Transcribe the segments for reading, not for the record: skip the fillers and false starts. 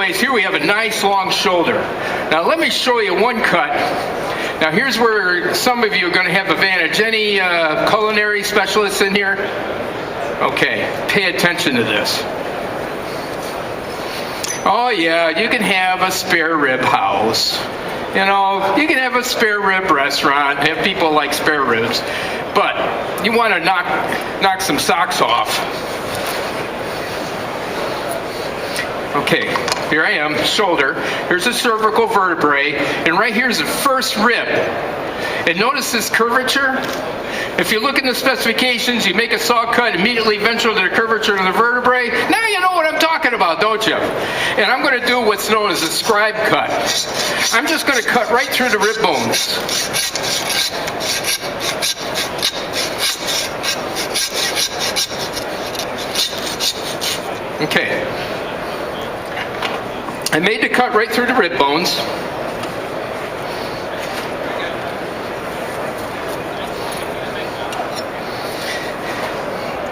anyways, here we have a nice long shoulder. Now let me show you one cut. Now here's where some of you are going to have advantage. Any culinary specialists in here? Okay, pay attention to this. Oh yeah, you can have a spare rib house. You know, you can have a spare rib restaurant, have people like spare ribs, but you want to knock some socks off. Okay, here I am, shoulder. Here's the cervical vertebrae, and right here's the first rib. And notice this curvature. If you look in the specifications, you make a saw cut immediately ventral to the curvature of the vertebrae. Now you know what I'm talking about, don't you? And I'm going to do what's known as a scribe cut. I'm just going to cut right through the rib bones. Okay. I made the cut right through the rib bones.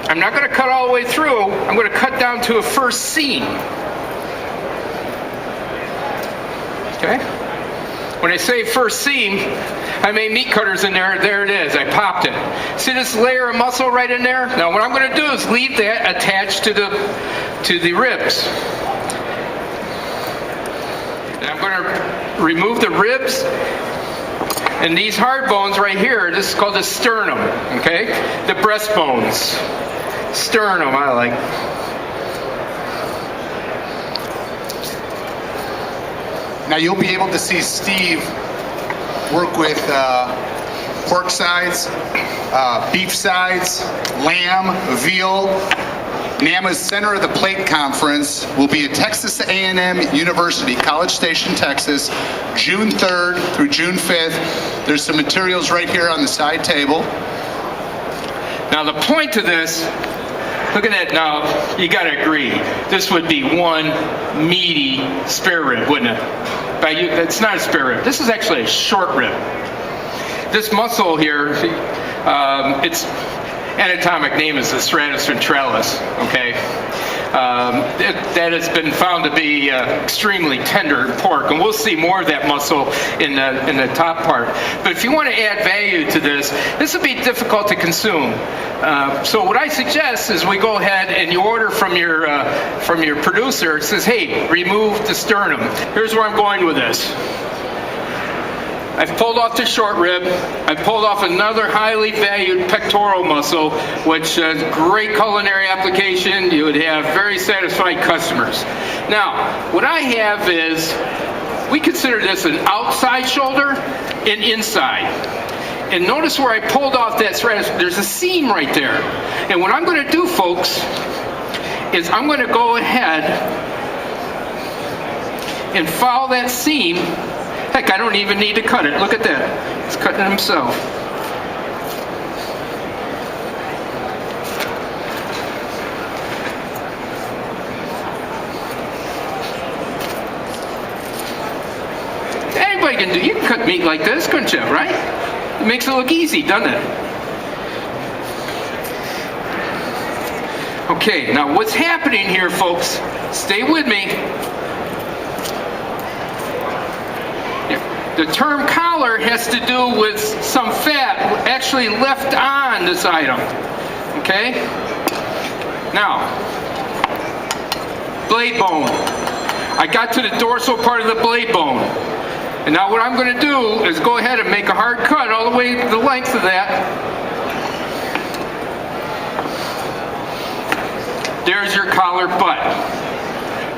I'm not going to cut all the way through. I'm going to cut down to a first seam. Okay? When I say first seam, I made meat cutters in there. There it is. I popped it. See this layer of muscle right in there? Now what I'm going to do is leave that attached to the ribs. And I'm going to remove the ribs. And these hard bones right here, this is called the sternum. Okay? The breastbones. Sternum, I like. Now you'll be able to see Steve work with pork sides, beef sides, lamb, veal. NAMA's Center of the Plate Conference will be at Texas A&M University, College Station, Texas, June 3rd through June 5th. There's some materials right here on the side table. Now the point to this, look at that now, you got to agree, this would be one meaty spare rib, wouldn't it? It's not a spare rib, this is actually a short rib. This muscle here, its anatomic name is the stratus ventralis, okay? That has been found to be extremely tender in pork, and we'll see more of that muscle in the top part. But if you want to add value to this will be difficult to consume. So what I suggest is we go ahead and you order from your producer. It says, hey, remove the sternum. Here's where I'm going with this. I've pulled off the short rib. I've pulled off another highly valued pectoral muscle, which is great culinary application. You would have very satisfied customers. Now, what I have is, we consider this an outside shoulder and inside. And notice where I pulled off that thread, there's a seam right there. And what I'm going to do, folks, is I'm going to go ahead and follow that seam. Heck, I don't even need to cut it. Look at that. It's cutting it himself. Anybody can do. You can cut meat like this, couldn't you? Right? It makes it look easy, doesn't it? Okay, now what's happening here, folks? Stay with me. The term collar has to do with some fat actually left on this item. Okay? Now, blade bone. I got to the dorsal part of the blade bone. And now what I'm going to do is go ahead and make a hard cut all the way to the length of that. There's your collar butt.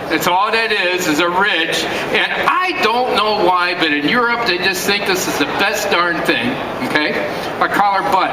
That's all that is a ridge. And I don't know why, but in Europe they just think this is the best darn thing, okay? A collar butt.